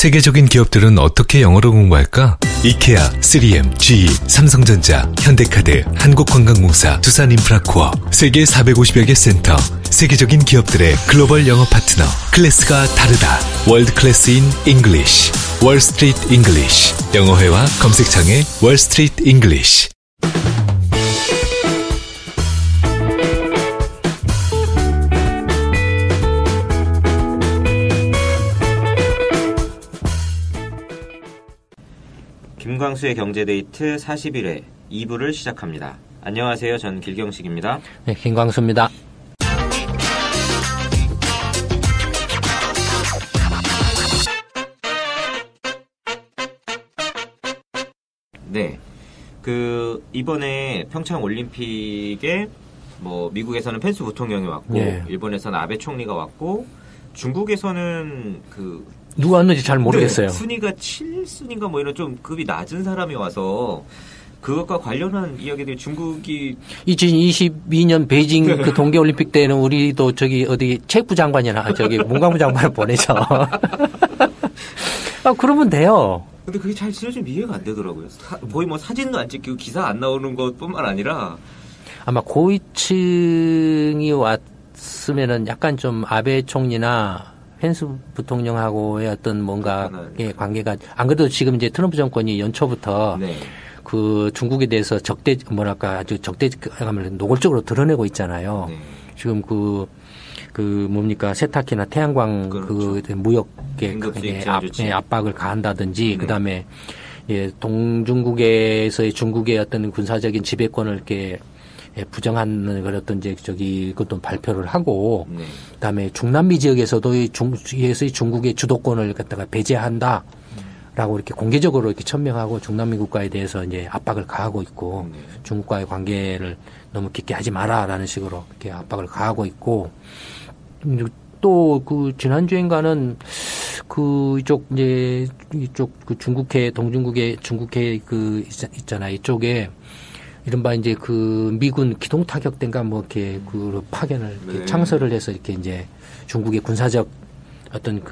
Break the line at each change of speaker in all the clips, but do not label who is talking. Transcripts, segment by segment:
세계적인 기업들은 어떻게 영어를 공부할까? 이케아, 3M, GE, 삼성전자, 현대카드, 한국관광공사, 두산인프라코어, 세계 450여 개 센터, 세계적인 기업들의 글로벌 영어 파트너, 클래스가 다르다. 월드클래스인 잉글리쉬, 월스트리트 잉글리쉬. 영어회화 검색창에 월스트리트 잉글리쉬.
김광수의 경제데이트 41회 2부를 시작합니다. 안녕하세요. 전 길경식입니다.
네, 김광수입니다.
네. 이번에 평창 올림픽에 미국에서는 펜스 부통령이 왔고,
네.
일본에서는 아베 총리가 왔고, 중국에서는
누가 왔는지 잘 모르겠어요.
네, 순위가 7순위인가 이런 좀 급이 낮은 사람이 와서 그것과 관련한 이야기들이 중국이
2022년 베이징 그 동계올림픽 때는 우리도 어디 체육부 장관이나 문광부 장관을 보내죠. 그러면 돼요.
근데 그게 잘 좀 이해가 안 되더라고요. 거의 사진도 안 찍히고 기사 안 나오는 것뿐만 아니라
아마 고위층이 왔으면은 약간 좀 아베 총리나 펜스 부통령하고의 어떤 뭔가의 관계가 안 그래도 지금 이제 트럼프 정권이 연초부터
네.
그 중국에 대해서 아주 적대감을 노골적으로 드러내고 있잖아요.
네.
지금 세탁기나 태양광
그렇죠.
무역의 압박을 가한다든지
네.
그다음에 동중국에서의 중국의 어떤 군사적인 지배권을 이렇게 부정하는 그것도 발표를 하고,
네.
그다음에 중남미 지역에서의 중국의 주도권을 갖다가 배제한다. 라고 이렇게 공개적으로 이렇게 천명하고 중남미 국가에 대해서 이제 압박을 가하고 있고,
네. 중국과의
중국과의 관계를 너무 깊게 하지 마라라는 식으로 이렇게 압박을 가하고 있고, 또 지난주인가는 중국해, 동중국의 중국해 있잖아요. 이쪽에 이른바 이제 미군 기동 타격대인가 이렇게 파견을
네.
창설을 해서 이렇게 이제 중국의 군사적 어떤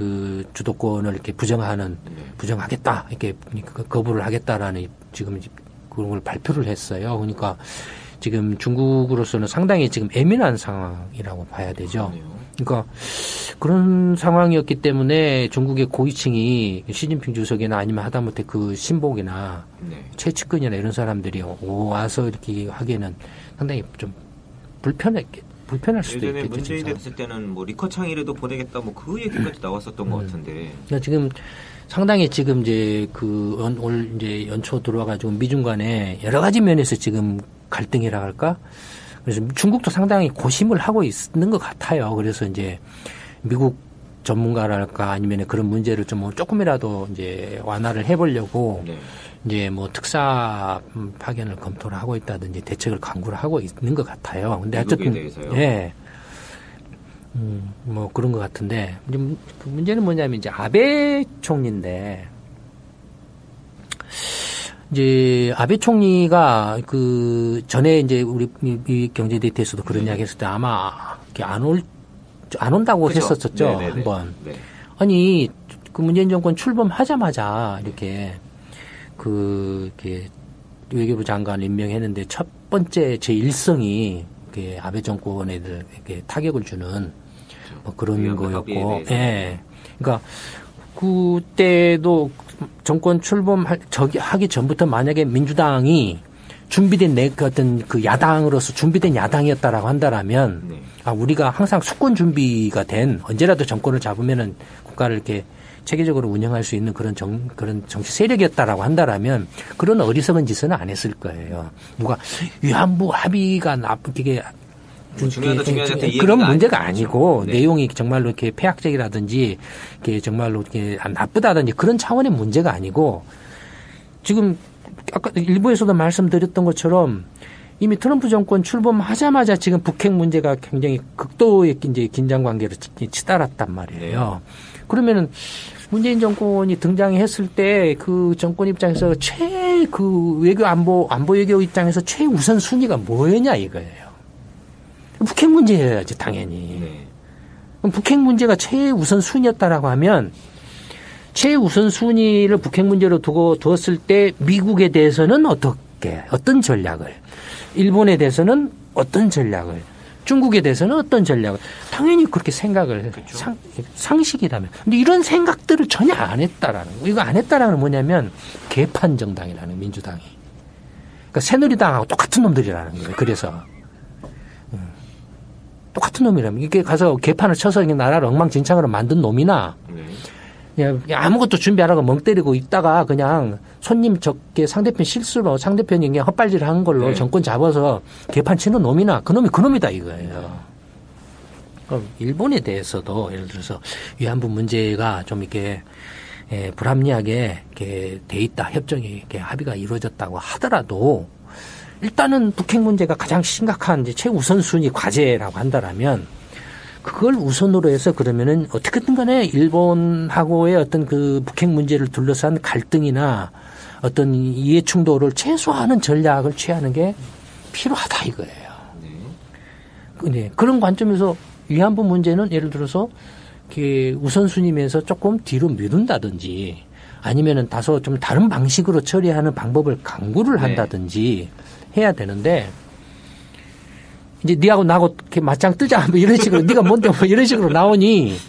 주도권을 이렇게 부정하겠다 이렇게 거부를 하겠다라는 지금 그런 걸 발표를 했어요. 그러니까 지금 중국으로서는 상당히 지금 예민한 상황이라고 봐야 되죠. 그러니까 그런 상황이었기 때문에 중국의 고위층이 시진핑 주석이나 아니면 하다못해 신복이나
네.
최측근이나 이런 사람들이 와서 이렇게 하기에는 상당히 좀 불편할 수도 있겠죠.
예전에 문재인 됐을 때는 리커창이라도 보내겠다 그 얘기까지 나왔었던 것 같은데.
그러니까 지금 상당히 지금 이제 올 이제 연초 들어와가지고 미중 간에 여러 가지 면에서 지금 갈등이라 할까? 그래서 중국도 상당히 고심을 하고 있는 것 같아요. 그래서 이제 미국 전문가랄까 아니면 그런 문제를 조금이라도 이제 완화를 해보려고
네.
이제 특사 파견을 검토를 하고 있다든지 대책을 강구를 하고 있는 것 같아요. 근데 어쨌든
대해서요?
예. 그런 것 같은데 문제는 뭐냐면 이제 아베 총리인데 이제 아베 총리가 전에 이제 우리 경제데이트에서도 그런 이야기 했을 때 아마 이렇게 안 온다고
그렇죠.
했었었죠.
네네네.
한번.
네.
아니 문재인 정권 출범하자마자 이렇게 이렇게 외교부 장관 임명했는데 첫 번째 제 일성이 아베 정권에 이렇게 타격을 주는 그런 거였고, 예. 그러니까 그때도 정권 하기 전부터 만약에 민주당이 준비된 어떤 야당으로서 준비된 야당이었다라고 한다라면,
네.
우리가 항상 수권 준비가 된 언제라도 정권을 잡으면은 국가를 이렇게 체계적으로 운영할 수 있는 그런 정치 세력이었다라고 한다라면 그런 어리석은 짓은 안 했을 거예요. 위안부 합의가 나쁘게 그런 문제가 아니고
네.
내용이 정말로 이렇게 폐악적이라든지 이렇게 정말로 이렇게 나쁘다든지 그런 차원의 문제가 아니고 지금 아까 일부에서도 말씀드렸던 것처럼 이미 트럼프 정권 출범하자마자 지금 북핵 문제가 굉장히 극도의 이제 긴장 관계로 치달았단 말이에요.
네.
그러면은 문재인 정권이 등장했을 때 정권 입장에서 외교 안보 외교 입장에서 최우선 순위가 뭐였냐 이거예요. 북핵 문제여야지 당연히.
네.
그럼 북핵 문제가 최우선 순위였다라고 하면 최우선 순위를 북핵 문제로 두었을 때 미국에 대해서는 어떤 전략을, 일본에 대해서는 어떤 전략을, 중국에 대해서는 어떤 전략을, 당연히 그렇게 생각을 그렇죠. 상식이라면. 근데 이런 생각들을 전혀 안 했다라는 거. 이거 안 했다라는 건 뭐냐면 개판 정당이라는 민주당이. 그러니까 새누리당하고 똑같은 놈들이라는 거예요. 그래서 똑같은 놈이라면 이게 가서 개판을 쳐서 나라를 엉망진창으로 만든 놈이나 그냥 아무것도 준비 안 하고 멍 때리고 있다가 그냥 손님 적게 상대편 실수로 상대편이 그냥 헛발질 한 걸로 정권 잡아서 개판 치는 놈이나 그놈이다 이거예요. 그럼 일본에 대해서도 예를 들어서 위안부 문제가 좀 이렇게 불합리하게 이렇게 돼 있다. 협정이 이렇게 합의가 이루어졌다고 하더라도 일단은 북핵 문제가 가장 심각한 이제 최우선순위 과제라고 한다라면 그걸 우선으로 해서 그러면은 어떻게든 간에 일본하고의 어떤 그 북핵 문제를 둘러싼 갈등이나 어떤 이해 충돌을 최소화하는 전략을 취하는 게 필요하다 이거예요. 네. 그런 관점에서 위안부 문제는 예를 들어서 우선순위면서 조금 뒤로 미룬다든지 아니면은 다소 좀 다른 방식으로 처리하는 방법을 강구를 한다든지 해야 되는데 이제 니하고 나하고 이렇게 맞짱 뜨자 뭐 이런 식으로 네가 뭔데 뭐 이런 식으로 나오니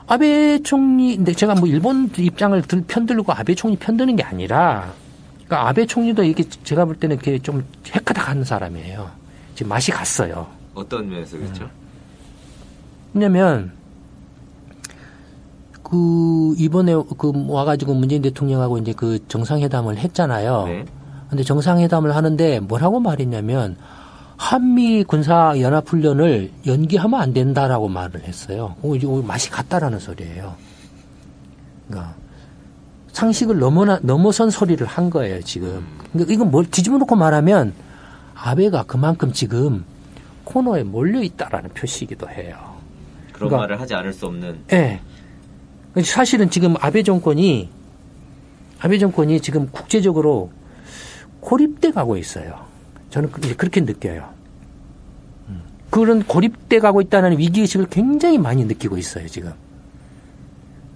아베 총리 근데 제가 뭐 일본 입장을 편들고 아베 총리 편드는 게 아니라 그러니까 아베 총리도 이게 제가 볼 때는 이렇게 좀 해카닥 하는 사람이에요. 지금 맛이 갔어요.
어떤 면에서 그렇죠?
왜냐면 이번에 와가지고 문재인 대통령하고 이제 그 정상회담을 했잖아요. 네. 근데 정상회담을 하는데 뭐라고 말했냐면 한미 군사 연합훈련을 연기하면 안 된다라고 말을 했어요. 이제 맛이 갔다라는 소리예요. 그러니까 상식을 넘어선 소리를 한 거예요, 지금. 그러니까 이건 뭘 뒤집어 놓고 말하면 아베가 그만큼 지금 코너에 몰려 있다라는 표시이기도 해요.
그런 그러니까, 말을 하지 않을 수 없는.
네. 사실은 지금 아베 정권이 지금 국제적으로 고립돼 가고 있어요. 저는 이제 그렇게 느껴요. 그런 고립돼 가고 있다는 위기의식을 굉장히 많이 느끼고 있어요, 지금.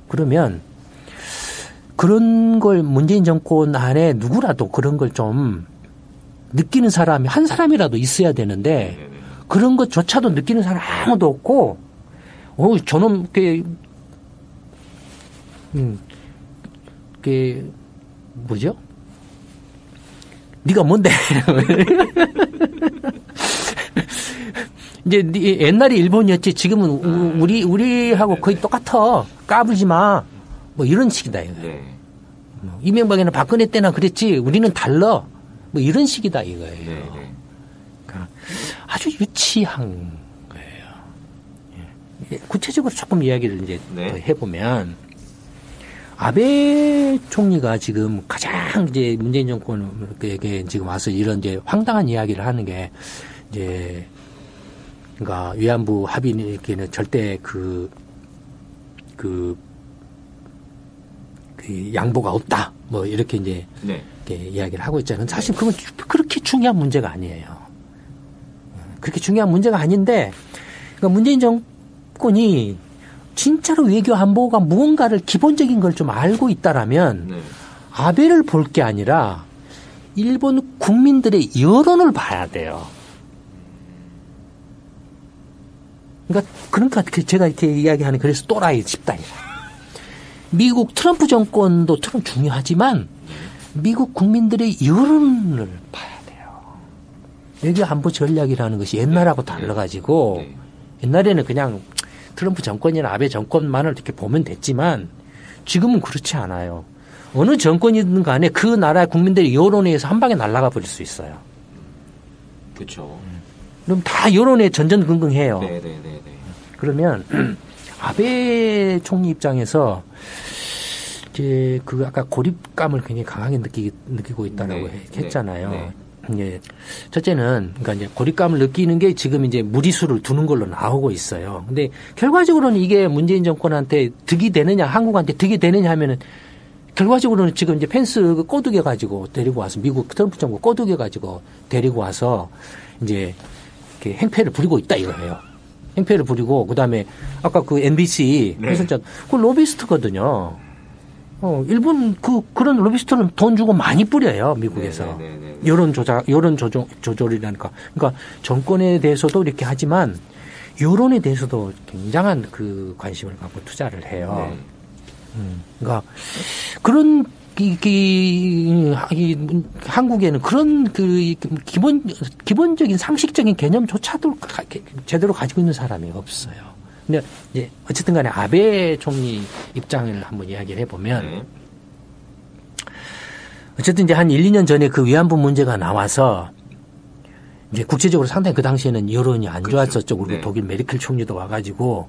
그러면 그런 걸 문재인 정권 안에 누구라도 그런 걸 좀 느끼는 사람이 한 사람이라도 있어야 되는데 그런 것조차도 느끼는 사람 아무도 없고 저놈 뭐죠? 네가 뭔데? 이제 옛날에 일본이었지 지금은 우리하고 거의 똑같아. 까불지 마. 뭐 이런 식이다 이거. 네. 이명박이나 박근혜 때나 그랬지 우리는 달라. 뭐 이런 식이다 이거예요. 네. 그러니까 아주 유치한 거예요. 구체적으로 조금 이야기를 이제 더 해보면. 아베 총리가 지금 가장 이제 문재인 정권에게 지금 와서 이런 이제 황당한 이야기를 하는 게 이제 그러니까 위안부 합의는 절대 그 양보가 없다. 뭐 이렇게 이제 이렇게 이야기를 하고 있잖아요. 사실 그건 그렇게 중요한 문제가 아니에요. 그렇게 중요한 문제가 아닌데 그러니까 문재인 정권이 진짜로 외교 안보가 무언가를 기본적인 걸 좀 알고 있다라면 아베를 볼 게 아니라 일본 국민들의 여론을 봐야 돼요. 그러니까 제가 이렇게 이야기하는 그래서 또라이 집단이야. 미국 트럼프 정권도 중요하지만 미국 국민들의 여론을 봐야 돼요. 외교 안보 전략이라는 것이 옛날하고 달라가지고 옛날에는 그냥 트럼프 정권이나 아베 정권만을 이렇게 보면 됐지만 지금은 그렇지 않아요. 어느 정권이든 간에 그 나라의 국민들의 여론에 의해서 한 방에 날아가 버릴 수 있어요.
그렇죠.
그럼 다 여론에 전전긍긍해요.
네네네.
그러면 아베 총리 입장에서 이제 아까 고립감을 굉장히 강하게 느끼고 있다라고 했잖아요. 예. 첫째는, 그러니까 이제 고립감을 느끼는 게 지금 이제 무리수를 두는 걸로 나오고 있어요. 근데 결과적으로는 이게 문재인 정권한테 득이 되느냐, 한국한테 득이 되느냐 하면은 결과적으로는 지금 이제 펜스 꼬드겨 가지고 데리고 와서 미국 트럼프 정부 꼬드겨 가지고 데리고 와서 이제 이렇게 행패를 부리고 있다 이거예요. 행패를 부리고 그다음에 아까 그 MBC
네.
했었죠. 그 로비스트거든요. 일본 그런 로비스트는 돈 주고 많이 뿌려요, 미국에서.
네.
여론 조절이라니까. 그러니까 정권에 대해서도 이렇게 하지만 여론에 대해서도 굉장한 그 관심을 갖고 투자를 해요. 그러니까 그런 한국에는 그런 그 기본적인 상식적인 개념조차도 제대로 가지고 있는 사람이 없어요. 근데 이제 어쨌든 간에 아베 총리 입장을 한번 이야기를 해보면 어쨌든 이제 한 1, 2년 전에 그 위안부 문제가 나와서 이제 국제적으로 상당히 그 당시에는 여론이 안 좋았었죠. 그리고 독일 메르켈 총리도 와가지고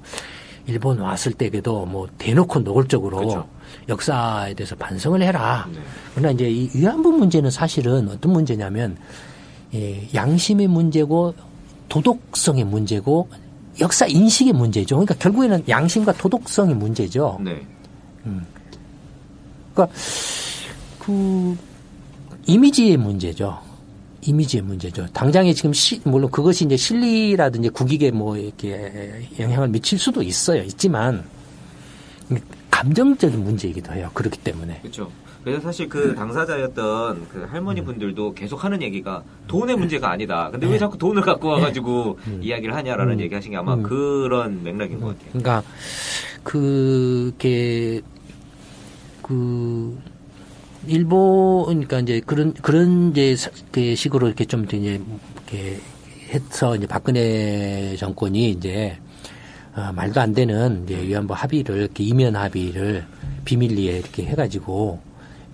일본 왔을 때에도 뭐 대놓고 노골적으로 역사에 대해서 반성을 해라. 그러나 이제 이 위안부 문제는 사실은 어떤 문제냐면 양심의 문제고 도덕성의 문제고 역사 인식의 문제죠. 그러니까 결국에는 양심과 도덕성의 문제죠. 그러니까 그 이미지의 문제죠. 이미지의 문제죠. 당장에 지금 물론 그것이 이제 실리라든지 국익에 뭐 이렇게 영향을 미칠 수도 있지만 감정적인 문제이기도 해요. 그렇기 때문에.
그렇죠. 그래서 사실 그 당사자였던 그 할머니 분들도 계속 하는 얘기가 돈의 문제가 아니다. 근데 왜 자꾸 돈을 갖고 와가지고 이야기를 하냐라는 얘기 하신 게 아마 그런 맥락인 것 같아요.
그러니까 그러니까 이제 그런 이제 그 식으로 이렇게 좀 이제 이렇게 해서 이제 박근혜 정권이 이제 말도 안 되는 이제 위안부 합의를 이렇게 이면 합의를 비밀리에 이렇게 해가지고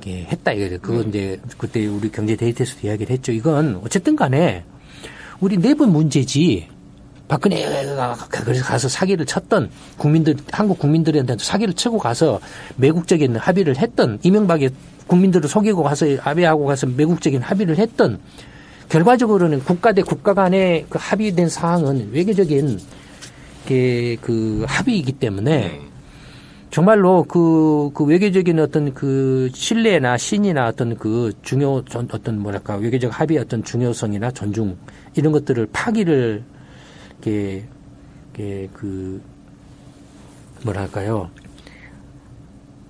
이렇게 했다 이거죠. 그건 이제 그때 우리 경제 데이트에서도 이야기를 했죠. 이건 어쨌든 간에 우리 내부 문제지. 박근혜가 그래서 가서 사기를 쳤던 한국 국민들한테 사기를 치고 가서 매국적인 합의를 했던 이명박의 국민들을 속이고 가서 아베하고 가서 매국적인 합의를 했던 결과적으로는 국가 대 국가 간의 그 합의된 사항은 외교적인 그 합의이기 때문에 정말로 그 외교적인 어떤 그 신뢰나 신이나 어떤 그 어떤 뭐랄까 외교적 합의의 어떤 중요성이나 존중 이런 것들을 파기를 그 뭐랄까요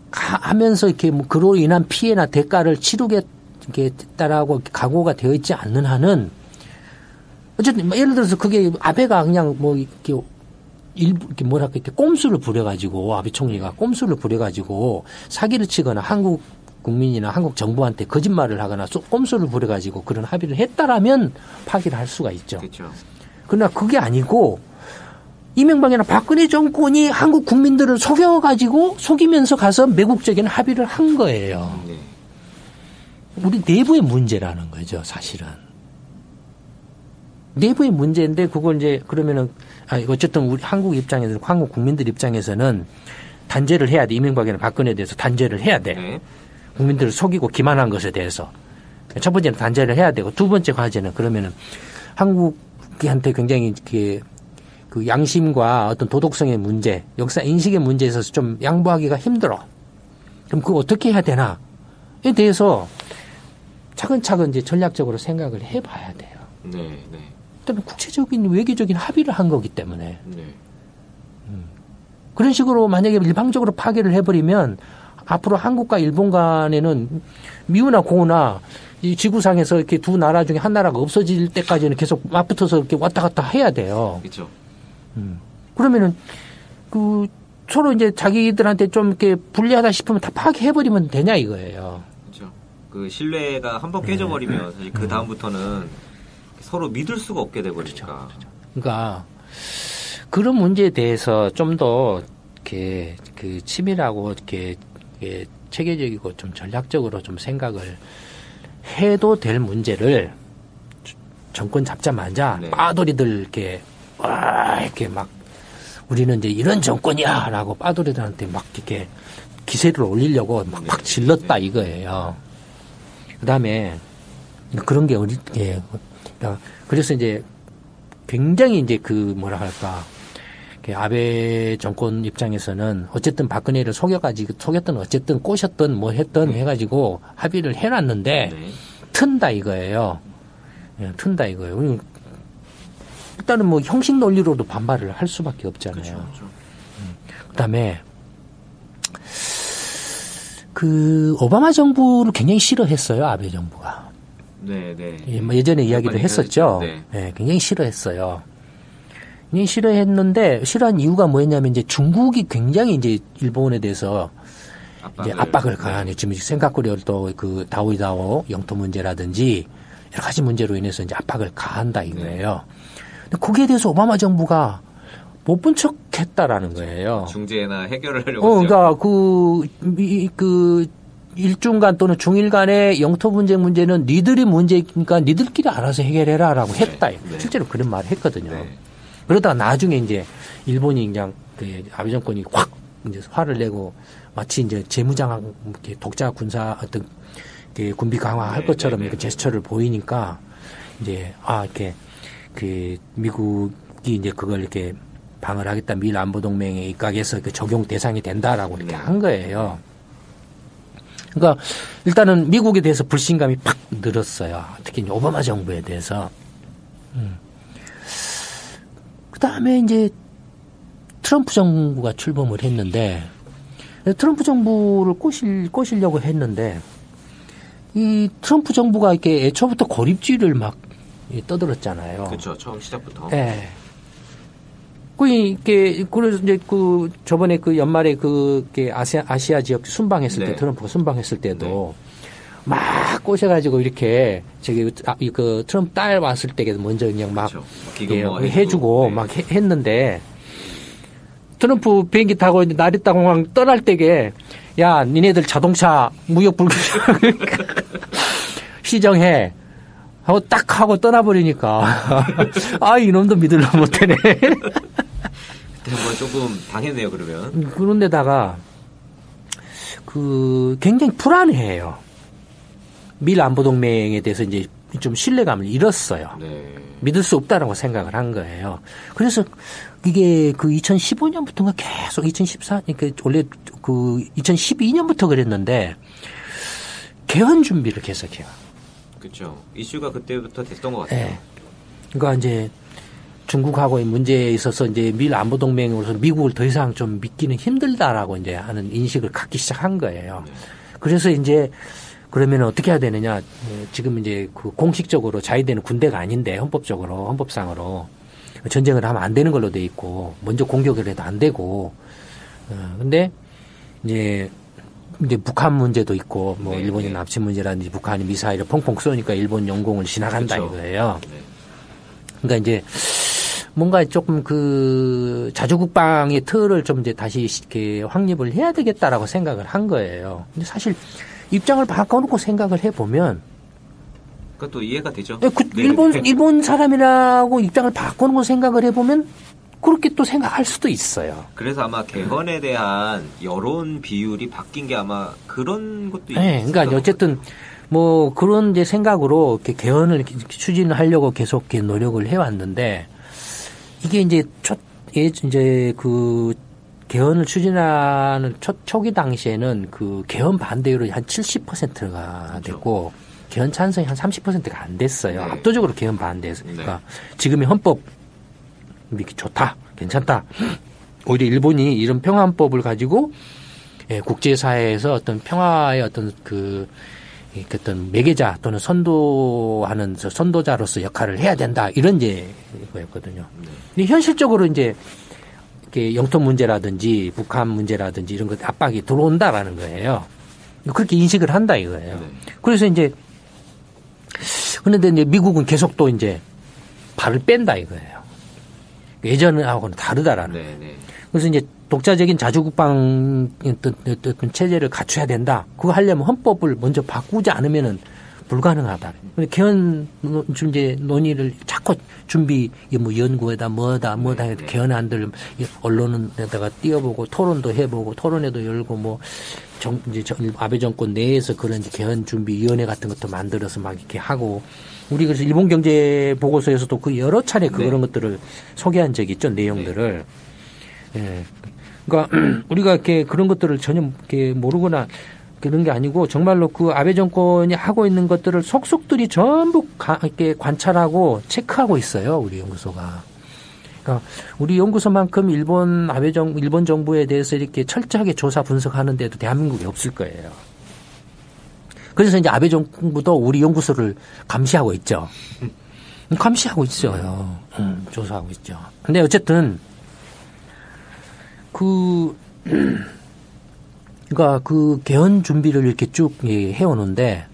하면서 이렇게 뭐 그로 인한 피해나 대가를 치르겠다라고 각오가 되어 있지 않는 한은 어쨌든 예를 들어서 그게 아베가 그냥 뭐 이렇게 뭐랄까 이렇게 꼼수를 부려가지고 아베 총리가 꼼수를 부려가지고 사기를 치거나 한국 국민이나 한국 정부한테 거짓말을 하거나 꼼수를 부려가지고 그런 합의를 했다라면 파기를 할 수가 있죠.
그렇죠.
그러나 그게 아니고 이명박이나 박근혜 정권이 한국 국민들을 속이면서 가서 매국적인 합의를 한 거예요. 우리 내부의 문제라는 거죠, 사실은. 내부의 문제인데 그걸 이제 그러면은 어쨌든 우리 한국 입장에서는 한국 국민들 입장에서는 단죄를 해야 돼. 이명박이나 박근혜에 대해서 단죄를 해야 돼. 국민들을 속이고 기만한 것에 대해서. 첫 번째는 단죄를 해야 되고 두 번째 과제는 그러면은 한국한테 굉장히 그 양심과 어떤 도덕성의 문제, 역사 인식의 문제에 있어서 좀 양보하기가 힘들어. 그럼 그거 어떻게 해야 되나에 대해서 차근차근 이제 전략적으로 생각을 해봐야 돼요. 일단 국제적인 외교적인 합의를 한 거기 때문에. 그런 식으로 만약에 일방적으로 파괴를 해버리면 앞으로 한국과 일본 간에는 미우나 고우나 이 지구상에서 이렇게 두 나라 중에 한 나라가 없어질 때까지는 계속 맞붙어서 이렇게 왔다 갔다 해야 돼요.
그렇죠.
그러면은 그 서로 이제 자기들한테 좀 이렇게 불리하다 싶으면 다 파괴해버리면 되냐 이거예요.
그렇죠. 그 신뢰가 한번 깨져버리면 사실 그 다음부터는 서로 믿을 수가 없게 돼버리니까.
그렇죠. 그러니까 그런 문제에 대해서 좀 더 이렇게 그 치밀하고 이렇게 체계적이고 좀 전략적으로 좀 생각을 해도 될 문제를 정권 잡자마자 빠돌이들 이렇게 막 우리는 이제 이런 정권이야라고 빠돌이들한테 막 이렇게 기세를 올리려고 막 질렀다 이거예요. 그다음에 그런 게 그래서 이제 굉장히 이제 그 뭐라 할까 아베 정권 입장에서는 어쨌든 박근혜를 속였던 어쨌든 꼬셨던 뭐 했던 해가지고 합의를 해놨는데 튼다 이거예요. 튼다 이거예요. 일단은 뭐 형식 논리로도 반발을 할 수밖에 없잖아요.
그렇죠.
그다음에 그 오바마 정부를 굉장히 싫어했어요. 아베 정부가.
네.
예, 뭐 예전에 이야기도 했었죠.
네.
네, 굉장히 싫어했어요. 굉장히 싫어했는데 싫어한 이유가 뭐였냐면 이제 중국이 굉장히 이제 일본에 대해서 이제 압박을 가하네. 지금 생각거리를 또 그 다오이다오 영토 문제라든지 여러 가지 문제로 인해서 이제 압박을 가한다 이거예요. 근데 거기에 대해서 오바마 정부가 못 본 척 했다라는 거예요.
중재나 해결을 하려고.
그러니까 그 일중간 또는 중일간의 영토 문제는 니들이 문제니까 니들끼리 알아서 해결해라라고 했다.
네.
실제로 그런 말을 했거든요.
네.
그러다가 나중에 이제 일본이 그냥 그 아베 정권이 확 이제 화를 내고 마치 이제 재무장 이렇게 독자 군사 어떤 군비 강화할 것처럼 이렇게 제스처를 보이니까 이제 이렇게 그 미국이 이제 그걸 이렇게 방을 하겠다 미일 안보 동맹에 입각해서 그 적용 대상이 된다라고 이렇게 한 거예요. 그러니까 일단은 미국에 대해서 불신감이 팍 늘었어요. 특히 이제 오바마 정부에 대해서. 그 다음에 이제 트럼프 정부가 출범을 했는데 트럼프 정부를 꼬시려고 했는데 이 트럼프 정부가 이렇게 애초부터 고립주의를 막 떠들었잖아요.
그렇죠. 처음 시작부터.
네. 그래서 이제 저번에 그 연말에 아시아 지역 순방했을 때 트럼프가 순방했을 때도 막 꼬셔가지고 이렇게 그 트럼프 딸 왔을 때 먼저 그냥 막 해주고 막 했는데 트럼프 비행기 타고 나리타 공항 떠날 때게 야 니네들 자동차 무역 불균 시정해 하고 딱 하고 떠나버리니까 이놈도 믿으려 못하네.
뭐 조금 당했네요 그러면.
그런데다가 굉장히 불안해해요. 미일 안보 동맹에 대해서 이제 좀 신뢰감을 잃었어요.
네.
믿을 수 없다라고 생각을 한 거예요. 그래서 이게 2015년부터인가 계속 원래 2012년부터 그랬는데 개헌 준비를 계속해요.
그렇죠. 이슈가 그때부터 됐던 것 같아요.
네. 그러니까 이제 중국하고의 문제에 있어서 이제 미일 안보 동맹으로서 미국을 더 이상 좀 믿기는 힘들다라고 이제 하는 인식을 갖기 시작한 거예요.
네.
그래서 이제 그러면 어떻게 해야 되느냐? 지금 이제 공식적으로 자위대는 군대가 아닌데 헌법상으로 전쟁을 하면 안 되는 걸로 돼 있고 먼저 공격을 해도 안 되고 근데 이제 북한 문제도 있고 뭐 일본이 납치 문제라든지 북한이 미사일을 펑펑 쏘니까 일본 영공을 지나간다 이거예요. 그러니까 이제 뭔가 조금 자주국방의 틀을 좀 이제 다시 이렇게 확립을 해야 되겠다라고 생각을 한 거예요. 근데 사실 입장을 바꿔놓고 생각을 해보면
그것도 이해가 되죠.
일본 사람이라고 입장을 바꿔놓고 생각을 해보면 그렇게 또 생각할 수도 있어요.
그래서 아마 개헌에 대한 여론 비율이 바뀐 게 아마 그런 것도 있어요.
네, 그러니까 어쨌든 뭐 그런 이제 생각으로 이렇게 개헌을 이렇게 추진하려고 계속 이렇게 노력을 해왔는데 이게 이제 개헌을 추진하는 초기 당시에는 개헌 반대율이 한 70%가 됐고 개헌 찬성이 한 30%가 안 됐어요.
네.
압도적으로 개헌 반대했으니까 지금의 헌법 이렇게 좋다, 괜찮다. 오히려 일본이 이런 평화헌법을 가지고 국제사회에서 어떤 평화의 어떤 어떤 매개자 또는 선도자로서 역할을 해야 된다 이런 이제 거였거든요. 근데 현실적으로 이제 영토 문제라든지 북한 문제라든지 이런 것 압박이 들어온다라는 거예요. 그렇게 인식을 한다 이거예요. 그래서 이제 그런데 이제 미국은 계속 또 이제 발을 뺀다 이거예요. 예전하고는 다르다라는 거예요. 그래서 이제 독자적인 자주국방 어떤 체제를 갖춰야 된다. 그거 하려면 헌법을 먼저 바꾸지 않으면은 불가능하다. 개헌 이제 논의를 자꾸 준비 뭐 연구에다 뭐다 개헌안들 언론에다가 띄워보고 토론도 해보고 토론회도 열고 뭐 이제 아베 정권 내에서 그런 개헌 준비 위원회 같은 것도 만들어서 막 이렇게 하고 우리 그래서 일본 경제 보고서에서도 그 여러 차례 그런 것들을 소개한 적이 있죠 내용들을. 예. 그러니까 우리가 이렇게 그런 것들을 전혀 이렇게 모르거나 그런 게 아니고 정말로 그 아베 정권이 하고 있는 것들을 속속들이 전부 이렇게 관찰하고 체크하고 있어요. 우리 연구소가. 그러니까 우리 연구소만큼 일본 정부에 대해서 이렇게 철저하게 조사 분석하는데도 대한민국에 없을 거예요. 그래서 이제 아베 정부도 우리 연구소를 감시하고 있죠. 감시하고 있어요. 조사하고 있죠. 근데 어쨌든 그러니까 그 개헌 준비를 이렇게 쭉 해오는데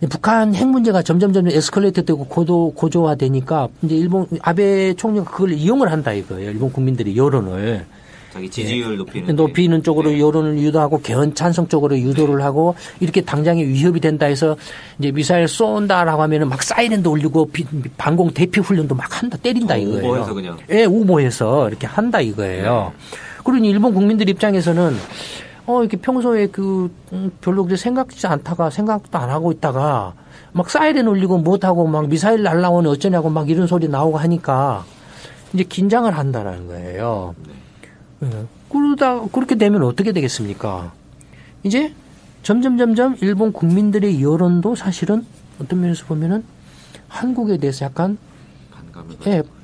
북한 핵 문제가 점점 에스컬레이트 되고 고조화되니까 이제 아베 총리가 그걸 이용을 한다 이거예요. 일본 국민들이 여론을
자기 지지율
높이는 쪽으로 여론을 유도하고 개헌 찬성 쪽으로 유도를 하고 이렇게 당장에 위협이 된다 해서 이제 미사일 쏜다라고 하면은 막 사이렌도 울리고 방공 대피 훈련도 막 한다 때린다 이거예요.
우모해서 그냥.
예, 우모해서 이렇게 한다 이거예요. 그러니 일본 국민들 입장에서는 이렇게 평소에 별로 그렇게 생각도 안 하고 있다가 막 사이렌 울리고 못하고 막 미사일 날라오는 어쩌냐고 막 이런 소리 나오고 하니까 이제 긴장을 한다라는 거예요. 그렇게 되면 어떻게 되겠습니까? 이제 점점 일본 국민들의 여론도 사실은 어떤 면에서 보면은 한국에 대해서 약간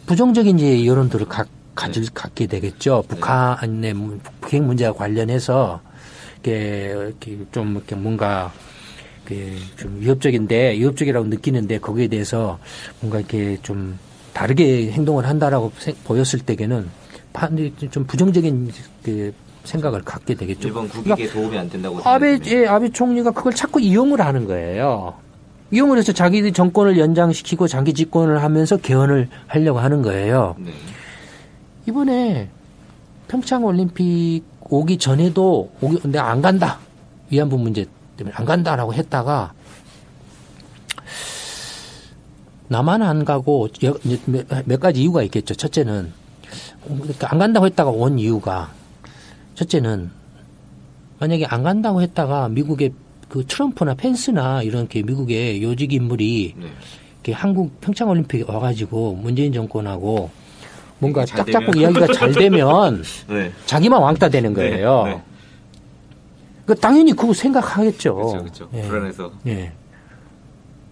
부정적인 이제 여론들을 갖게 되겠죠. 북한의 북핵 문제와 관련해서 이렇게 좀 이렇게 뭔가 좀 위협적이라고 느끼는데 거기에 대해서 뭔가 이렇게 좀 다르게 행동을 한다라고 보였을 때에는 좀 부정적인 생각을 갖게 되겠죠.
일본 국익에 도움이 안 된다고
아베 총리가 그걸 자꾸 이용을 하는 거예요. 이용을 해서 자기 정권을 연장시키고 장기 집권을 하면서 개헌을 하려고 하는 거예요.
네.
이번에 평창 올림픽 오기 전에도 근데 안 간다. 위안부 문제 때문에 안 간다라고 했다가 나만 안 가고 몇 가지 이유가 있겠죠. 첫째는 안 간다고 했다가 온 이유가 첫째는 만약에 안 간다고 했다가 미국의 그 트럼프나 펜스나 이런 게 미국의 요직 인물이 이렇게 한국 평창 올림픽에 와가지고 문재인 정권하고 뭔가 짝짝꿍 이야기가 잘 되면
네.
자기만 왕따 되는 거예요.
네.
그러니까 당연히 그거 생각하겠죠.
그렇죠.
예.
불안해서.
예.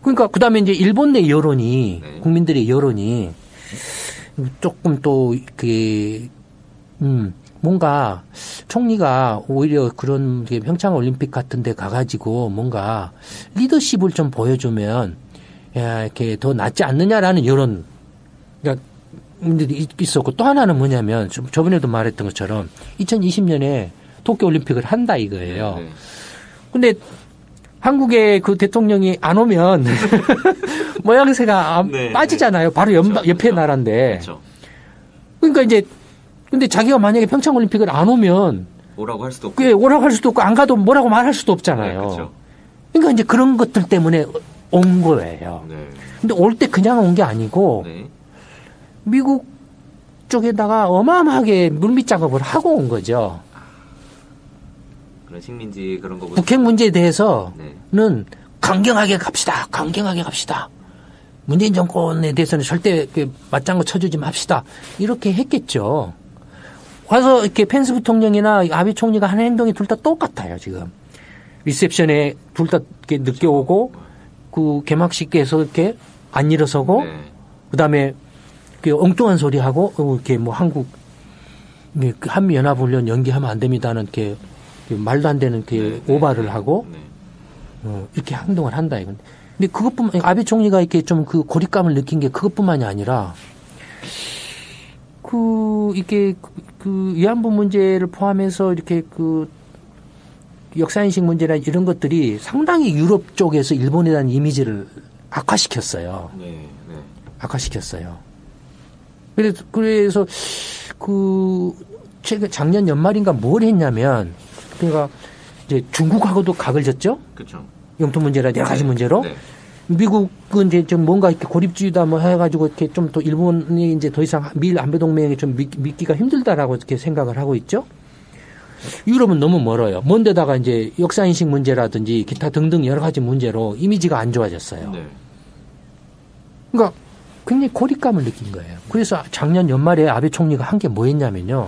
그러니까 그다음에 이제 일본 내 여론이 국민들의 여론이 조금 또 뭔가 총리가 오히려 그런 평창 올림픽 같은 데 가가지고 뭔가 리더십을 좀 보여주면 이렇게 더 낫지 않느냐라는 여론 그러니까 문제도 있었고 또 하나는 뭐냐면 저번에도 말했던 것처럼 2020년에 도쿄 올림픽을 한다 이거예요. 근데 한국의 그 대통령이 안 오면 모양새가 빠지잖아요. 바로 옆에 나라인데.
그렇죠.
그러니까 이제 근데 자기가 만약에 평창 올림픽을 안 오면
오라고 할 수도 없고,
오라고 할 수도 없고 안 가도 뭐라고 말할 수도 없잖아요.
그렇죠.
그러니까 이제 그런 것들 때문에 온 거예요. 근데 올 때 그냥 온 게 아니고 미국 쪽에다가 어마어마하게 물밑 작업을 하고 온 거죠.
그런 식민지 그런 거
북핵 문제에 대해서는 강경하게 갑시다. 강경하게 갑시다. 문재인 정권에 대해서는 절대 맞장구 쳐주지 맙시다. 이렇게 했겠죠. 와서 이렇게 펜스 부통령이나 아베 총리가 하는 행동이 둘 다 똑같아요, 지금. 리셉션에 둘 다 이렇게 늦게 오고, 그 개막식에서 이렇게 안 일어서고, 그 다음에 엉뚱한 소리 하고, 이렇게 뭐 한미연합훈련 연기하면 안 됩니다는 이렇게 말도 안 되는 이렇게 오바를 하고, 이렇게 행동을 한다, 이건. 근데 아베 총리가 이렇게 좀 그 고립감을 느낀 게 그것뿐만이 아니라, 이게 위안부 문제를 포함해서 이렇게 역사인식 문제나 이런 것들이 상당히 유럽 쪽에서 일본에 대한 이미지를 악화시켰어요. 악화시켰어요. 그래서 최근 작년 연말인가 뭘 했냐면, 그러니까 이제 중국하고도 각을 졌죠?
그렇죠.
영토 문제나 여러 가지 문제로. 미국은 이제 좀 뭔가 이렇게 고립주의다 뭐 해가지고 이렇게 좀 또 일본이 이제 더 이상 미일 안보 동맹에 좀 믿기가 힘들다라고 이렇게 생각을 하고 있죠. 유럽은 너무 멀어요. 먼데다가 이제 역사인식 문제라든지 기타 등등 여러 가지 문제로 이미지가 안 좋아졌어요. 그러니까 굉장히 고립감을 느낀 거예요. 그래서 작년 연말에 아베 총리가 한 게 뭐였냐면요.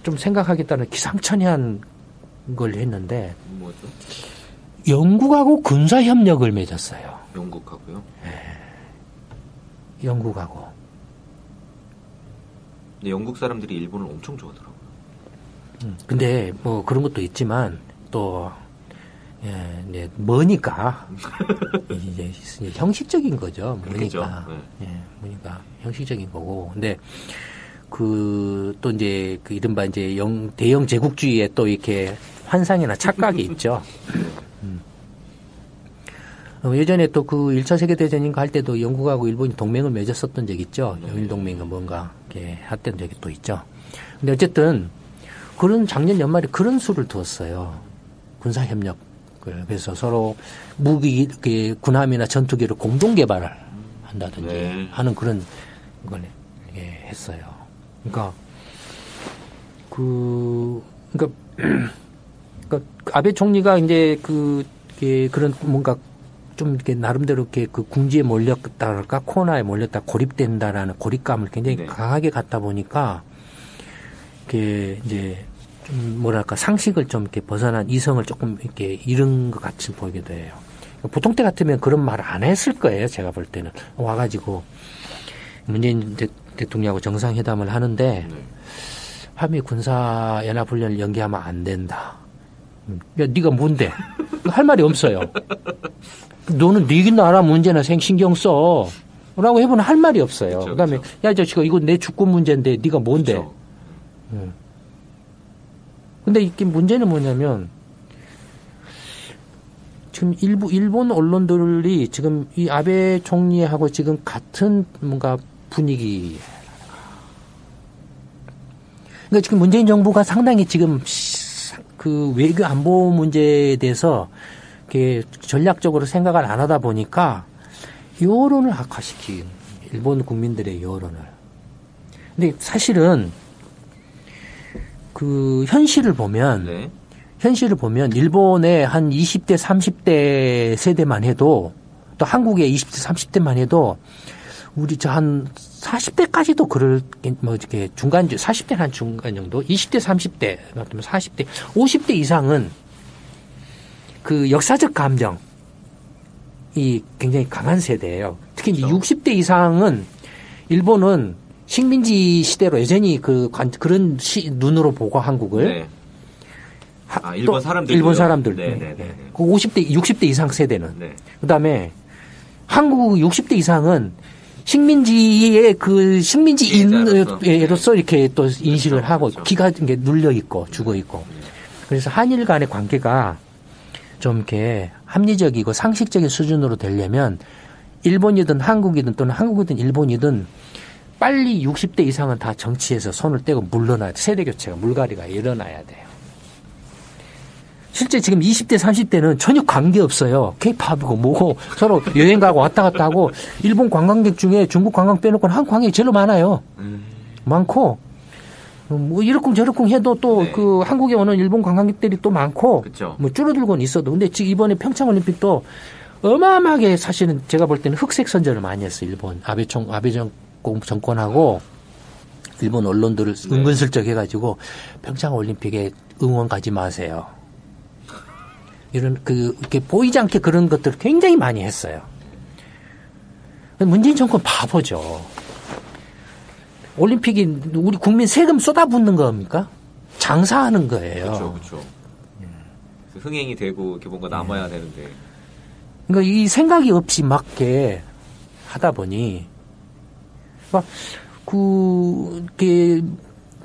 좀 생각하기에 따른 기상천외한 걸 했는데
뭐죠?
영국하고 군사 협력을 맺었어요.
영국하고요?
영국하고.
근데 영국 사람들이 일본을 엄청 좋아하더라고요.
근데 뭐 그런 것도 있지만 또 이제 머니까 이제 형식적인 거죠. 머니까. 머니까 형식적인 거고. 근데 그 또 이제 그 이른바 이제 대영 제국주의에 또 이렇게 환상이나 착각이 있죠. 예전에 또 그 1차 세계대전인가 할 때도 영국하고 일본이 동맹을 맺었었던 적이 있죠. 영일동맹인가 뭔가 이렇게 했던 적이 또 있죠. 근데 어쨌든 그런 작년 연말에 그런 수를 두었어요. 군사협력을. 그래서 서로 무기, 군함이나 전투기를 공동 개발을 한다든지 하는 그런 걸 했어요. 그러니까 그러니까 아베 총리가 이제 그런 뭔가 좀 이렇게 나름대로 이렇게 그 궁지에 몰렸다랄까 코너에 몰렸다 고립된다라는 고립감을 굉장히 강하게 갖다 보니까 이게 이제 좀 뭐랄까 상식을 좀 이렇게 벗어난 이성을 조금 이렇게 잃은 것 같이 보이기도 해요. 보통 때 같으면 그런 말 안 했을 거예요. 제가 볼 때는 와가지고 문재인 대통령하고 정상회담을 하는데 한미 군사 연합 훈련을 연기하면 안 된다. 야, 네가 뭔데? 할 말이 없어요. 너는 네 나라 문제나 신경 써. 라고 해보면 할 말이 없어요.
그쵸,
그다음에
그쵸.
야, 저씨가 이거 내 주권 문제인데 네가 뭔데? 근데 이게 문제는 뭐냐면 지금 일본 언론들이 지금 이 아베 총리하고 지금 같은 뭔가 분위기. 그러니까 지금 문재인 정부가 상당히 지금 그 외교 안보 문제에 대해서 이렇게 전략적으로 생각을 안 하다 보니까 여론을 악화시킨 일본 국민들의 여론을. 근데 사실은 그 현실을 보면 일본의 한 20대, 30대 세대만 해도 또 한국의 20대, 30대만 해도 우리 저 한 40대까지도 그럴 뭐 이렇게 중간 40대 한 중간 정도, 20대, 30대, 같으면 40대, 50대 이상은 그 역사적 감정이 굉장히 강한 세대예요. 특히 이제 60대 이상은 일본은 식민지 시대로 여전히 그런 눈으로 보고 한국을.
일본 사람들.
일본 사람들. 그 50대, 60대 이상 세대는. 그 다음에 한국 60대 이상은 식민지의 그 식민지인으로서 이렇게 또 인식을 하고 기가 이게 눌려 있고 죽어 있고. 그래서 한일 간의 관계가 좀 이렇게 합리적이고 상식적인 수준으로 되려면 일본이든 한국이든 또는 한국이든 일본이든 빨리 60대 이상은 다 정치에서 손을 떼고 물러나야 돼. 세대 교체가 물갈이가 일어나야 돼요. 실제 지금 20대 30대는 전혀 관계 없어요. K-팝이고 뭐고 서로 여행 가고 왔다 갔다 하고 일본 관광객 중에 중국 관광 빼놓고는 한국 관광객이 제일 많아요. 많고 뭐 이러쿵 저러쿵 해도 또 그 한국에 오는 일본 관광객들이 또 많고 뭐 줄어들고는 있어도 근데 지금 이번에 평창 올림픽도 어마어마하게 사실은 제가 볼 때는 흑색 선전을 많이 했어요. 일본 아베 정권하고 일본 언론들을 은근슬쩍 해가지고 평창 올림픽에 응원 가지 마세요. 이런 이렇게 보이지 않게 그런 것들을 굉장히 많이 했어요. 문재인 정권 바보죠. 올림픽이 우리 국민 세금 쏟아붓는 겁니까? 장사하는 거예요.
그렇죠. 흥행이 되고 이렇게 뭔가 남아야 되는데.
그러니까 이 생각이 없이 맞게 하다 보니 이렇게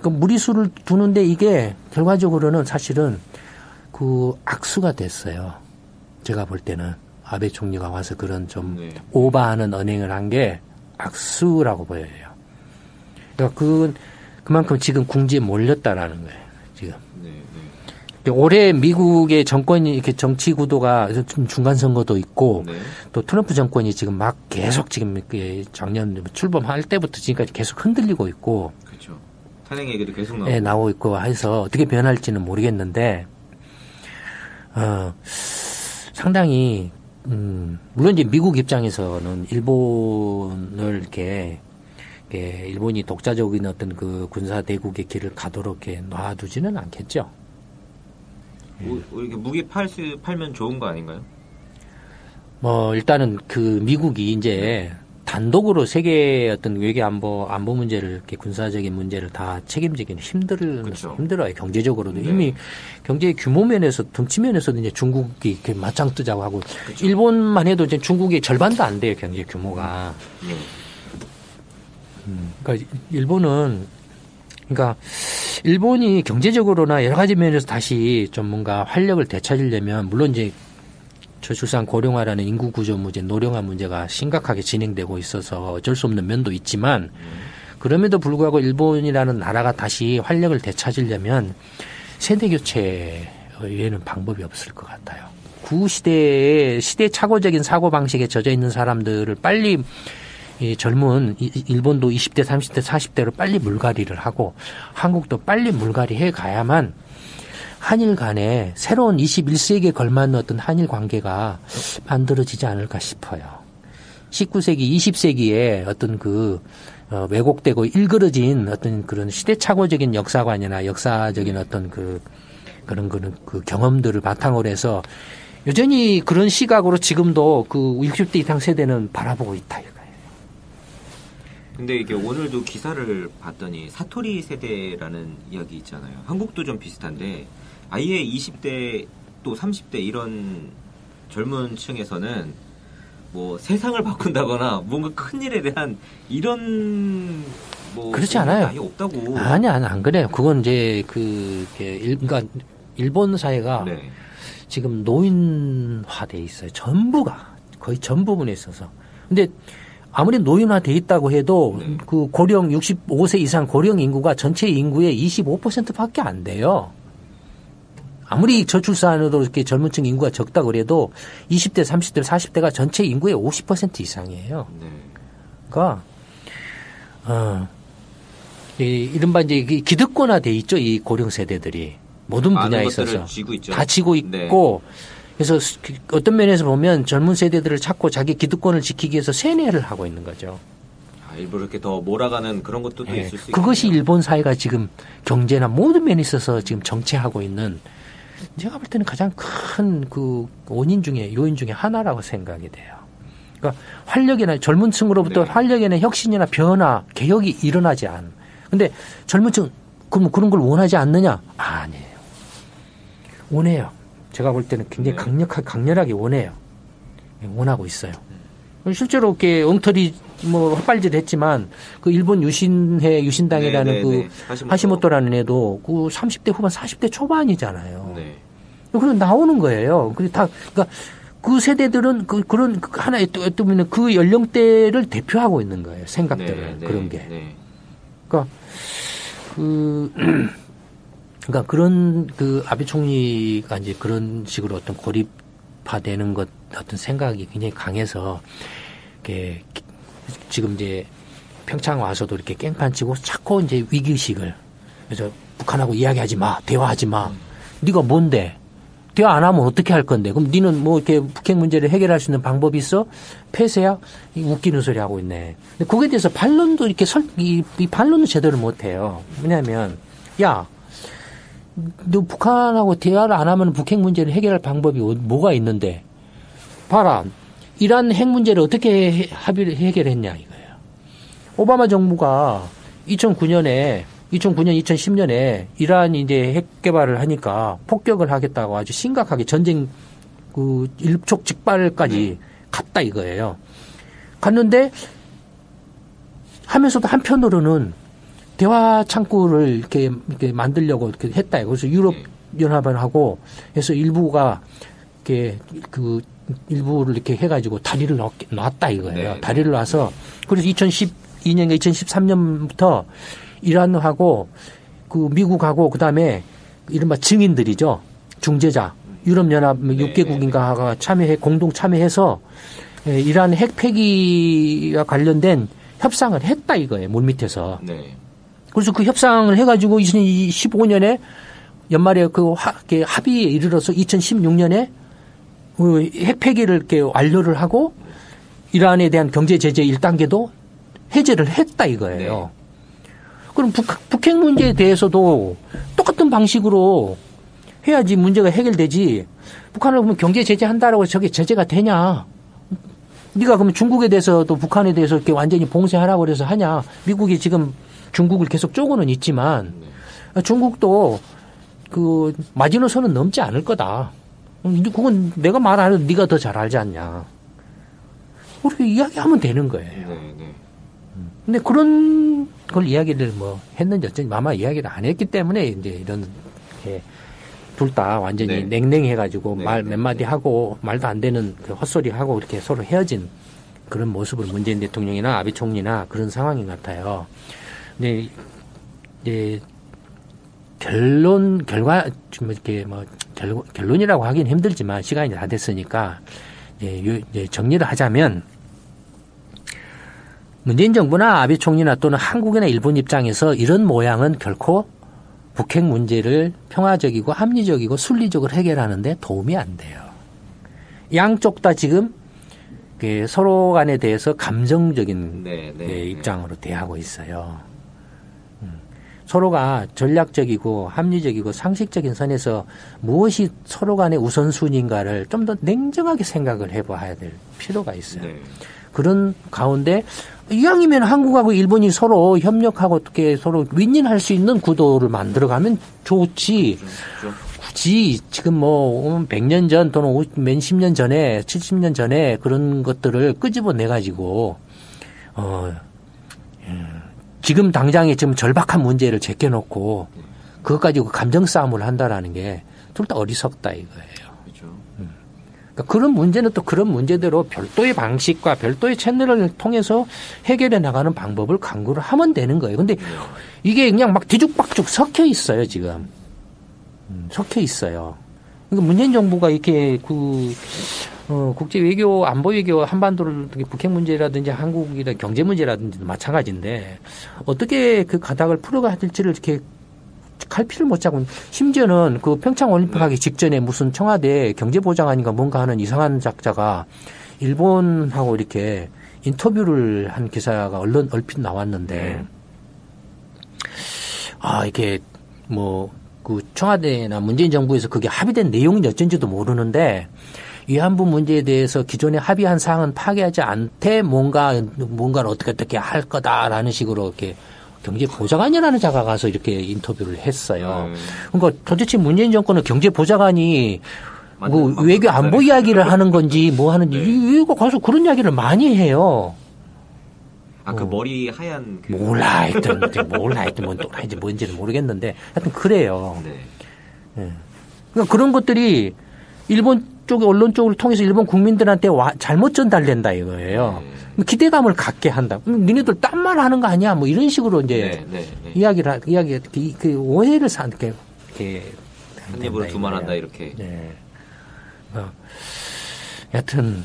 무리수를 두는데 이게 결과적으로는 사실은 그 악수가 됐어요. 제가 볼 때는 아베 총리가 와서 그런 좀 오버하는 언행을 한 게 악수라고 보여요. 그러니까 그만큼 지금 궁지에 몰렸다라는 거예요. 지금. 올해 미국의 정권이 이렇게 정치 구도가 중간 선거도 있고 또 트럼프 정권이 지금 막 계속 지금 작년 출범할 때부터 지금까지 계속 흔들리고 있고.
그렇죠. 탄핵 얘기도 계속 나오고.
나오고 있고 해서 어떻게 변할지는 모르겠는데. 상당히 물론 이제 미국 입장에서는 일본을 이렇게 일본이 독자적인 어떤 그 군사 대국의 길을 가도록 이렇게 놔두지는 않겠죠.
이렇게 무기 팔면 좋은 거 아닌가요?
뭐 일단은 그 미국이 이제 단독으로 세계 어떤 외교 안보 문제를 이렇게 군사적인 문제를 다 책임지기는 힘들어요. 경제적으로도 이미 경제 규모 면에서 덩치 면에서도 이제 중국이 이렇게 맞짱 뜨자고 하고 일본만 해도 이제 중국의 절반도 안 돼요, 경제 규모가. 그러니까 일본이 경제적으로나 여러 가지 면에서 다시 좀 뭔가 활력을 되찾으려면 물론 이제 저출산 고령화라는 인구 구조 문제, 노령화 문제가 심각하게 진행되고 있어서 어쩔 수 없는 면도 있지만 그럼에도 불구하고 일본이라는 나라가 다시 활력을 되찾으려면 세대 교체 외에는 방법이 없을 것 같아요. 시대착오적인 사고방식에 젖어 있는 사람들을 빨리 젊은 일본도 20대, 30대, 40대로 빨리 물갈이를 하고 한국도 빨리 물갈이해 가야만 한일 간에 새로운 21세기에 걸맞는 어떤 한일 관계가 만들어지지 않을까 싶어요. 19세기, 20세기에 어떤 왜곡되고 일그러진 어떤 그런 시대착오적인 역사관이나 역사적인 어떤 그런 경험들을 바탕으로 해서 여전히 그런 시각으로 지금도 60대 이상 세대는 바라보고 있다 이거예요.
근데 이게 오늘도 기사를 봤더니 사토리 세대라는 이야기 있잖아요. 한국도 좀 비슷한데 아예 20대 또 30대 이런 젊은 층에서는 뭐 세상을 바꾼다거나 뭔가 큰 일에 대한 이런
그렇지 않아요.
아예 없다고.
아니야, 안 그래요. 그건 이제 그러니까 일본 사회가 지금 노인화돼 있어요. 전부가 거의 전 부분에 있어서. 근데 아무리 노인화돼 있다고 해도 그 고령 65세 이상 고령 인구가 전체 인구의 25%밖에 안 돼요. 아무리 저출산으로 이렇게 젊은층 인구가 적다 그래도 20대, 30대, 40대가 전체 인구의 50% 이상이에요. 그러니까 이른바 이제 기득권화돼 있죠, 이 고령 세대들이 모든 분야에 있어서 다 쥐고 있고. 그래서 어떤 면에서 보면 젊은 세대들을 찾고 자기 기득권을 지키기 위해서 세뇌를 하고 있는 거죠.
일부러 이렇게 더 몰아가는 그런 것도 또 있을 수 있겠네요.
그것이 일본 사회가 지금 경제나 모든 면에 있어서 지금 정체하고 있는 제가 볼 때는 가장 큰 요인 중에 하나라고 생각이 돼요. 그러니까 활력이나 젊은 층으로부터 활력이나 혁신이나 변화, 개혁이 일어나지 않은. 근데 젊은 층, 그럼 그런 걸 원하지 않느냐? 아니에요. 원해요. 제가 볼 때는 굉장히 강렬하게 원해요. 원하고 있어요. 실제로 이렇게 엉터리 헛발질 했지만 일본 유신당이라는 하시모토라는 애도 30대 후반 40대 초반이잖아요. 그럼 나오는 거예요. 그러니까 그 세대들은 그런 하나의 보면 그 연령대를 대표하고 있는 거예요. 생각들을 그런 게. 그러니까 그런 아베 총리가 이제 그런 식으로 어떤 고립화되는 어떤 생각이 굉장히 강해서 이렇게 지금 이제 평창 와서도 이렇게 깽판 치고 자꾸 이제 위기의식을 그래서 북한하고 이야기하지 마, 대화하지 마. 네가 뭔데? 대화 안 하면 어떻게 할 건데? 그럼 니는 이렇게 북핵 문제를 해결할 수 있는 방법이 있어? 폐쇄야? 웃기는 소리 하고 있네. 근데 거기에 대해서 반론도 이렇게 이 반론을 제대로 못 해요. 왜냐하면 너 북한하고 대화를 안 하면 북핵 문제를 해결할 방법이 뭐가 있는데? 봐라. 이란 핵 문제를 어떻게 해결했냐 이거예요. 오바마 정부가 2009년, 2010년에 이란이 이제 핵 개발을 하니까 폭격을 하겠다고 아주 심각하게 전쟁 일촉즉발까지 갔다 이거예요. 갔는데 하면서도 한편으로는 대화 창구를 이렇게 만들려고 이렇게 했다. 그래서 유럽 연합하고 해서 일부가 이렇게 일부를 이렇게 해가지고 다리를 놨다 이거예요. 다리를 놔서 그래서 2012년에 2013년부터 이란하고 미국하고 그다음에 이른바 증인들이죠. 중재자 유럽연합 6개국인가가 공동 참여해서 이란 핵 폐기와 관련된 협상을 했다 이거예요. 물밑에서. 그래서 그 협상을 해가지고 2015년에 연말에 합의에 이르러서 2016년에 핵 폐기를 이렇게 완료를 하고 이란에 대한 경제 제재 1단계도 해제를 했다 이거예요. 그럼 북핵 문제에 대해서도 똑같은 방식으로 해야지 문제가 해결되지. 북한을 그러면 경제 제재한다라고 저게 제재가 되냐? 네가 그러면 중국에 대해서도 북한에 대해서 이렇게 완전히 봉쇄하라고 그래서 하냐? 미국이 지금 중국을 계속 쪼고는 있지만 중국도 그 마지노선은 넘지 않을 거다. 그건 내가 말 안 해도 네가 더 잘 알지 않냐. 그렇게 이야기하면 되는 거예요. 근데 그런 걸 이야기를 뭐 했는지 어쩐지 아마 이야기를 안 했기 때문에 이제 이런 둘 다 완전히 냉랭해가지고 말 몇 마디 하고 말도 안 되는 그 헛소리 하고 이렇게 서로 헤어진 그런 모습을 문재인 대통령이나 아베 총리나 그런 상황인 것 같아요. 근데 이제 결과 좀 이렇게 뭐 결론이라고 하긴 힘들지만 시간이 다 됐으니까 이제 정리를 하자면 문재인 정부나 아베 총리나 또는 한국이나 일본 입장에서 이런 모양은 결코 북핵 문제를 평화적이고 합리적이고 순리적으로 해결하는데 도움이 안 돼요. 양쪽 다 지금 서로 간에 대해서 감정적인 입장으로 대하고 있어요. 서로가 전략적이고 합리적이고 상식적인 선에서 무엇이 서로 간의 우선순위인가를 좀 더 냉정하게 생각을 해봐야 될 필요가 있어요. 그런 가운데 이왕이면 한국하고 일본이 서로 협력하고 어떻게 서로 윈윈할 수 있는 구도를 만들어가면 좋지. 굳이 지금 뭐 100년 전 또는 몇십 년 전에 70년 전에 그런 것들을 끄집어내가지고 지금 당장에 지금 절박한 문제를 제껴놓고 그것 가지고 감정 싸움을 한다라는 게 둘 다 어리석다 이거예요. 그러니까 그런 문제는 또 그런 문제대로 별도의 방식과 별도의 채널을 통해서 해결해 나가는 방법을 강구를 하면 되는 거예요. 근데 이게 그냥 막 뒤죽박죽 섞여 있어요, 지금. 섞여 있어요. 그러니까 문재인 정부가 이렇게 국제 외교, 안보 외교, 한반도를 북핵 문제라든지 한국이나 경제 문제라든지 마찬가지인데 어떻게 그 가닥을 풀어가야 될지를 이렇게 갈피를 못 잡고 심지어는 그 평창 올림픽 하기 직전에 무슨 청와대 경제보좌관인가 뭔가 하는 이상한 작자가 일본하고 이렇게 인터뷰를 한 기사가 얼핏 나왔는데 이게 뭐 그 청와대나 문재인 정부에서 그게 합의된 내용이 어쩐지도 모르는데 위안부 문제에 대해서 기존에 합의한 사항은 파기하지 않되 뭔가를 어떻게 할 거다라는 식으로 이렇게 경제보좌관이라는 자가 가서 이렇게 인터뷰를 했어요. 그러니까 도대체 문재인 정권은 경제보좌관이 뭐 외교 안보 이야기를 하는 건지 뭐 하는지 이거 가서 그런 이야기를 많이 해요.
그 머리 하얀
몰라 하여튼 뭔지는 모르겠는데 하여튼 그래요. 그러니까 그런 것들이 일본 쪽의 언론 쪽을 통해서 일본 국민들한테 잘못 전달된다 이거예요. 기대감을 갖게 한다. 니네들 딴 말 하는 거 아니야? 뭐 이런 식으로 이제 그 오해를 이렇게
한 입으로 두 말 한다 이렇게.
여하튼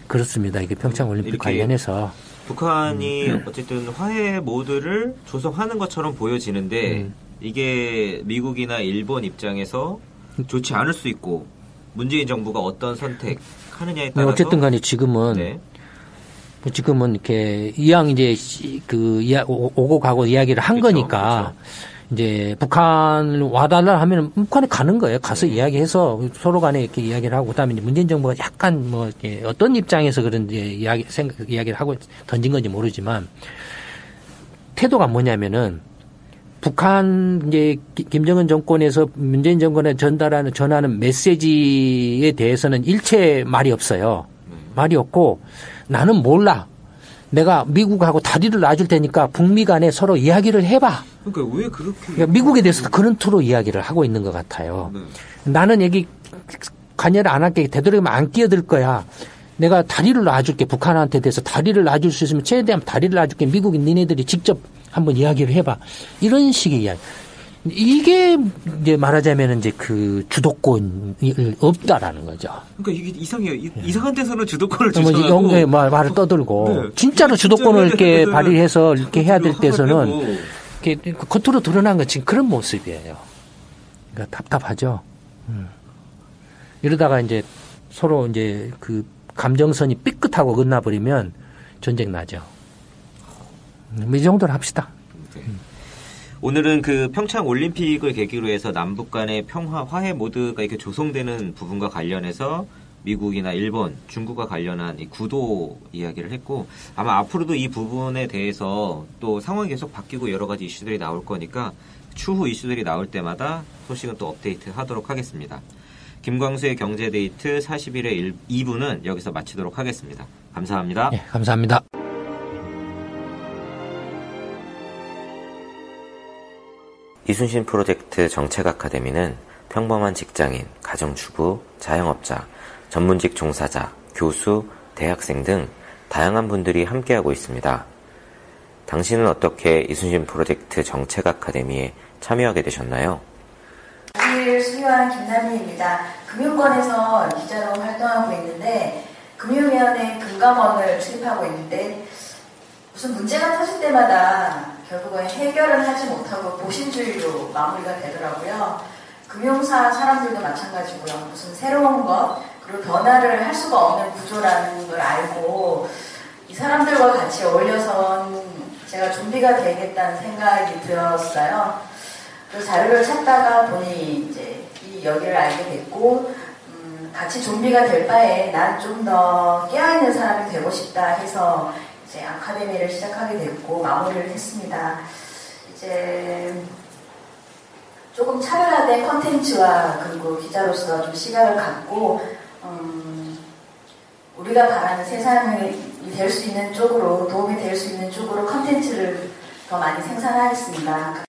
그렇습니다. 이게 평창 올림픽 관련해서
북한이 어쨌든 화해 모드를 조성하는 것처럼 보여지는데 이게 미국이나 일본 입장에서 좋지 않을 수 있고 문재인 정부가 어떤 선택하느냐에 따라서
어쨌든 간에 지금은 이렇게 이왕 이제 오고 가고 이야기를 한 거니까 이제 북한을 와달라 하면 북한에 가는 거예요. 가서 이야기해서 서로 간에 이렇게 이야기를 하고 그다음에 이제 문재인 정부가 약간 뭐 어떤 입장에서 그런 이야기를 하고 던진 건지 모르지만 태도가 뭐냐면은 북한 이제 김정은 정권에서 문재인 정권에 전하는 메시지에 대해서는 일체 말이 없어요. 말이 없고 나는 몰라. 내가 미국하고 다리를 놔줄 테니까 북미 간에 서로 이야기를 해봐.
그러니까 왜 그렇게?
그러니까 미국에 대해서도 그런 투로 이야기를 하고 있는 것 같아요. 나는 여기 관여를 안 할게. 되도록이면 안 끼어들 거야. 내가 다리를 놔줄게. 북한한테 대해서 다리를 놔줄 수 있으면 최대한 다리를 놔줄게. 미국이 니네들이 직접 한번 이야기를 해봐. 이런 식의 이야기. 이게 이제 말하자면 이제 그 주도권이 없다라는 거죠.
그러니까 이게 이상해요. 이상한 데서는 주도권을 주장하고
말을 떠들고 진짜로 주도권을 이렇게 발휘해서 이렇게 해야 될 때서는 이렇게 겉으로 드러난 건 지금 그런 모습이에요. 그러니까 답답하죠. 이러다가 이제 서로 이제 그 감정선이 삐끗하고 끝나버리면 전쟁 나죠. 이 정도로 합시다.
오늘은 그 평창 올림픽을 계기로 해서 남북 간의 평화, 화해 모드가 이렇게 조성되는 부분과 관련해서 미국이나 일본, 중국과 관련한 이 구도 이야기를 했고, 아마 앞으로도 이 부분에 대해서 또 상황이 계속 바뀌고 여러 가지 이슈들이 나올 거니까 추후 이슈들이 나올 때마다 소식은 또 업데이트 하도록 하겠습니다. 김광수의 경제데이트 41회 2부는 여기서 마치도록 하겠습니다. 감사합니다.
네, 감사합니다.
이순신 프로젝트 정책 아카데미는 평범한 직장인, 가정주부, 자영업자, 전문직 종사자, 교수, 대학생 등 다양한 분들이 함께하고 있습니다. 당신은 어떻게 이순신 프로젝트 정책 아카데미에 참여하게 되셨나요?
사실 수료한 김남희입니다. 금융권에서 기자로 활동하고 있는데 금융위원회 금감원을 출입하고 있는데 무슨 문제가 터질 때마다 결국은 해결은 하지 못하고 보신주의로 마무리가 되더라고요. 금융사 사람들도 마찬가지고요. 무슨 새로운 것 그리고 변화를 할 수가 없는 구조라는 걸 알고 이 사람들과 같이 어울려서 제가 좀비가 되겠다는 생각이 들었어요. 그 자료를 찾다가 보니 이제 이 여기를 알게 됐고 같이 좀비가 될 바에 난 좀 더 깨어있는 사람이 되고 싶다 해서 이제 아카데미를 시작하게 됐고 마무리를 했습니다. 이제 조금 차별화된 컨텐츠와 그리고 기자로서 좀 시각을 갖고 우리가 바라는 세상이 될 수 있는 쪽으로 도움이 될 수 있는 쪽으로 컨텐츠를 더 많이 생산하겠습니다.